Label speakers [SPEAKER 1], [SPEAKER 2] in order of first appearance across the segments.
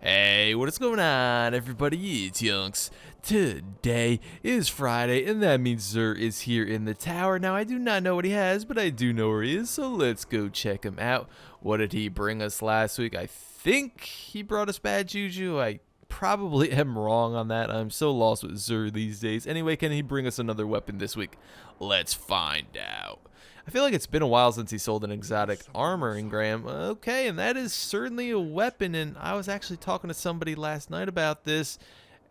[SPEAKER 1] Hey, what is going on, everybody? It's YunKs. Today is Friday, and that means Zer is here in the tower. Now, I do not know what he has, but I do know where he is, so let's go check him out. What did he bring us last week? I think he brought us bad juju. I probably am wrong on that. I'm so lost with Zer these days. Anyway, can he bring us another weapon this week? Let's find out. I feel like it's been a while since he sold an exotic armor, Ingram. Okay, and that is certainly a weapon, and I was actually talking to somebody last night about this,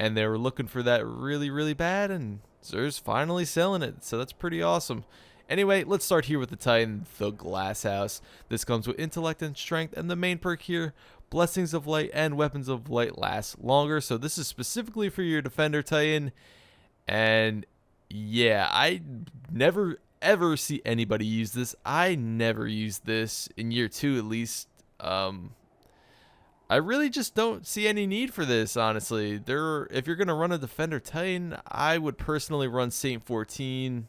[SPEAKER 1] and they were looking for that really, really bad, and Zer's finally selling it, so that's pretty awesome. Anyway, let's start here with the Titan, the Glass House. This comes with intellect and strength, and the main perk here, Blessings of Light and Weapons of Light last longer, so this is specifically for your Defender Titan, and yeah, I never ever see anybody use this. I never used this in year 2 at least. I really just don't see any need for this, honestly. If you're gonna run a Defender Titan, I would personally run Saint 14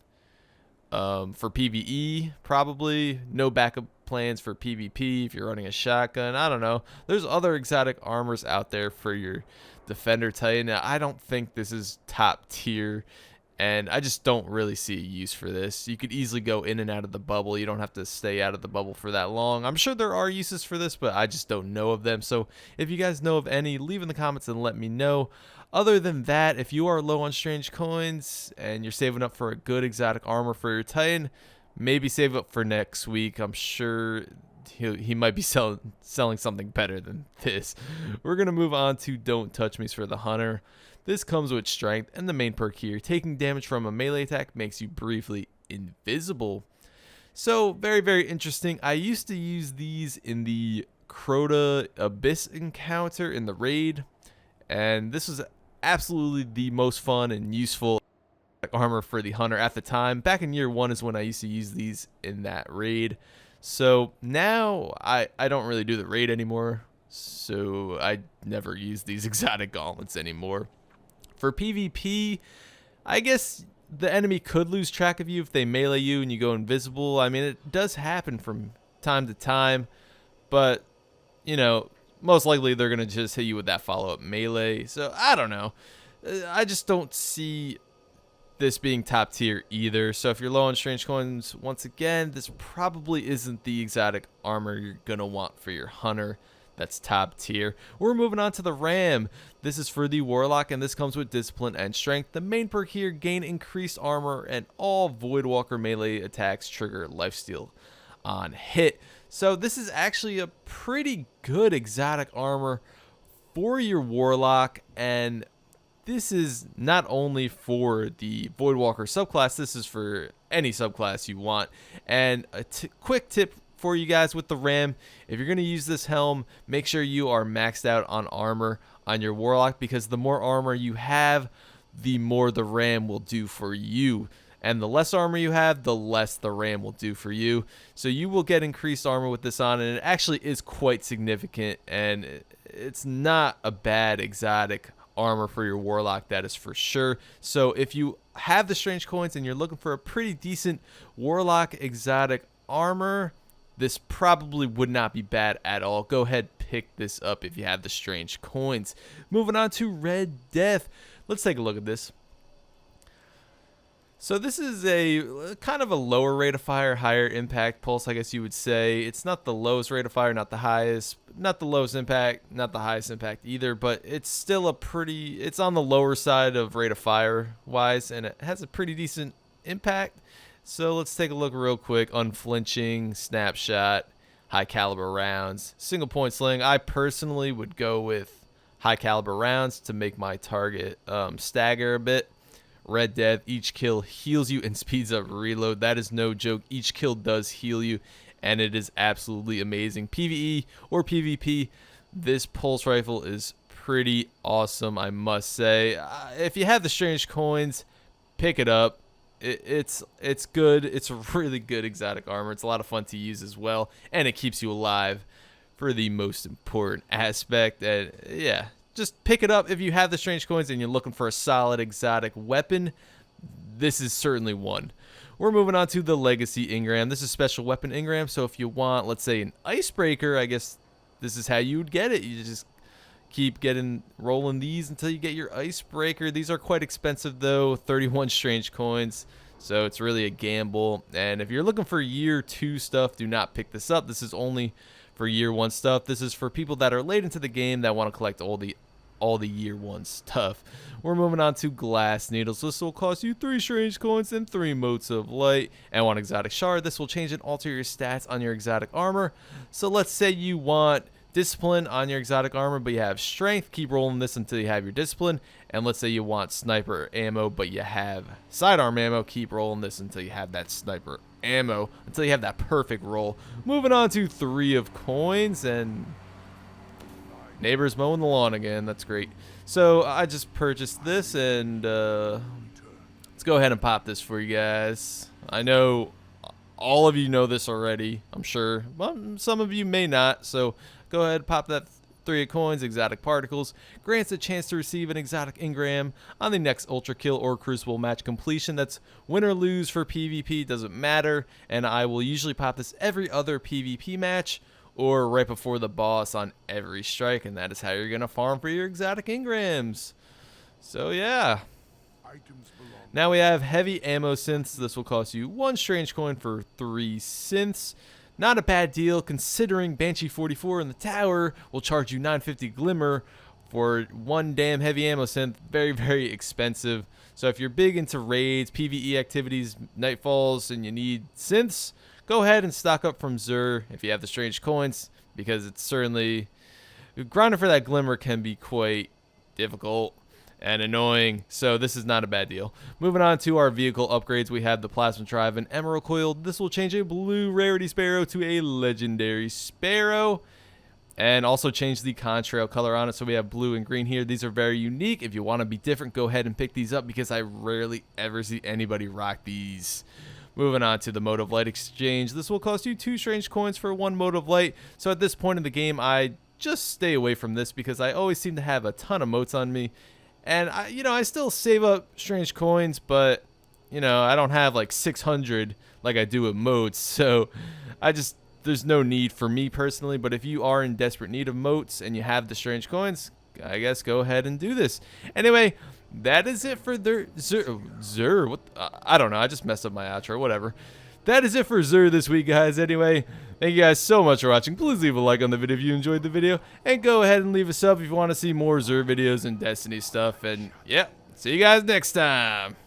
[SPEAKER 1] for PvE, probably. No backup plans for PvP if you're running a shotgun. I don't know. There's other exotic armors out there for your Defender Titan. Now, I don't think this is top tier, and I just don't really see a use for this. You could easily go in and out of the bubble. You don't have to stay out of the bubble for that long. I'm sure there are uses for this, but I just don't know of them. So if you guys know of any, leave in the comments and let me know. Other than that, if you are low on strange coins and you're saving up for a good exotic armor for your Titan, maybe save up for next week. I'm sure he might be selling something better than this. We're going to move on to Don't Touch Me's for the Hunter. This comes with strength, and the main perk here, taking damage from a melee attack makes you briefly invisible. So, very, very interesting. I used to use these in the Crota Abyss encounter in the raid, and this was absolutely the most fun and useful armor for the hunter at the time. Back in year 1 is when I used to use these in that raid. So now I don't really do the raid anymore, so I never use these exotic gauntlets anymore. For PvP, I guess the enemy could lose track of you if they melee you and you go invisible. I mean, it does happen from time to time, but, you know, most likely they're going to just hit you with that follow-up melee. So, I don't know. I just don't see this being top tier either. So, if you're low on strange coins, once again, this probably isn't the exotic armor you're going to want for your hunter. That's top tier. We're moving on to the Ram. This is for the Warlock, and this comes with Discipline and Strength. The main perk here, gain increased armor, and all Voidwalker melee attacks trigger lifesteal on hit. So this is actually a pretty good exotic armor for your Warlock, and this is not only for the Voidwalker subclass, this is for any subclass you want. And a quick tip for you guys with the Ram, if you're going to use this helm, make sure you are maxed out on armor on your Warlock, because the more armor you have, the more the Ram will do for you, and the less armor you have, the less the Ram will do for you. So you will get increased armor with this on, and it actually is quite significant, and it's not a bad exotic armor for your Warlock, that is for sure. So if you have the strange coins and you're looking for a pretty decent Warlock exotic armor, this probably would not be bad at all. Go ahead, pick this up if you have the strange coins. Moving on to Red Death. Let's take a look at this. So this is a kind of a lower rate of fire, higher impact pulse, I guess you would say. It's not the lowest rate of fire, not the highest, not the lowest impact, not the highest impact either, but it's still it's on the lower side of rate of fire wise, and it has a pretty decent impact. So let's take a look real quick. Unflinching, snapshot, high caliber rounds, single point sling. I personally would go with high caliber rounds to make my target stagger a bit. Red Death, each kill heals you and speeds up reload. That is no joke. Each kill does heal you, and it is absolutely amazing. PvE or PvP, this pulse rifle is pretty awesome, I must say. If you have the strange coins, pick it up. It's good. It's a really good exotic armor. It's a lot of fun to use as well, and it keeps you alive for the most important aspect. And yeah, just pick it up if you have the strange coins and you're looking for a solid exotic weapon. This is certainly one. We're moving on to the Legacy Ingram. This is special weapon Ingram, so if you want, let's say, an icebreaker, I guess this is how you would get it. You just keep rolling these until you get your icebreaker. These are quite expensive though, 31 strange coins. So it's really a gamble. And if you're looking for year 2 stuff, do not pick this up. This is only for year 1 stuff. This is for people that are late into the game that want to collect all the year 1 stuff. We're moving on to glass needles. This will cost you 3 strange coins and 3 motes of light and 1 exotic shard. This will change and alter your stats on your exotic armor. So let's say you want discipline on your exotic armor, but you have strength. Keep rolling this until you have your discipline. And let's say you want sniper ammo, but you have sidearm ammo. Keep rolling this until you have that sniper ammo, until you have that perfect roll. Moving on to 3 of coins, and neighbors mowing the lawn again. That's great. So I just purchased this, and let's go ahead and pop this for you guys. I know all of you know this already, I'm sure. Well, some of you may not, so go ahead, pop that 3 of coins. Exotic particles grants a chance to receive an exotic Ingram on the next ultra kill or crucible match completion. That's win or lose for PvP, doesn't matter. And I will usually pop this every other PvP match or right before the boss on every strike, and that is how you're gonna farm for your exotic Ingrams. So yeah. Now we have heavy ammo synths. This will cost you 1 strange coin for 3 synths. Not a bad deal considering Banshee 44 in the tower will charge you 950 glimmer for 1 damn heavy ammo synth. Very, very expensive. So if you're big into raids, PvE activities, nightfalls, and you need synths, go ahead and stock up from Zur if you have the strange coins, because it's certainly grinding for that glimmer can be quite difficult and annoying, so this is not a bad deal. Moving on to our vehicle upgrades, we have the plasma drive and emerald coil. This will change a blue rarity sparrow to a legendary sparrow, and also change the contrail color on it. So we have blue and green here. These are very unique. If you want to be different, go ahead and pick these up, because I rarely ever see anybody rock these. Moving on to the mode of light exchange. This will cost you 2 strange coins for 1 mode of light. So at this point in the game, I just stay away from this, because I always seem to have a ton of motes on me. And I still save up strange coins, but I don't have like 600 like I do with motes. So there's no need for me personally. But if you are in desperate need of motes and you have the strange coins, I guess go ahead and do this. Anyway, that is it for Zur. What? I don't know. I just messed up my outro. Whatever. That is it for Zur this week, guys. Anyway, thank you guys so much for watching. Please leave a like on the video if you enjoyed the video, and go ahead and leave a sub if you want to see more Zur videos and Destiny stuff. And yeah, see you guys next time.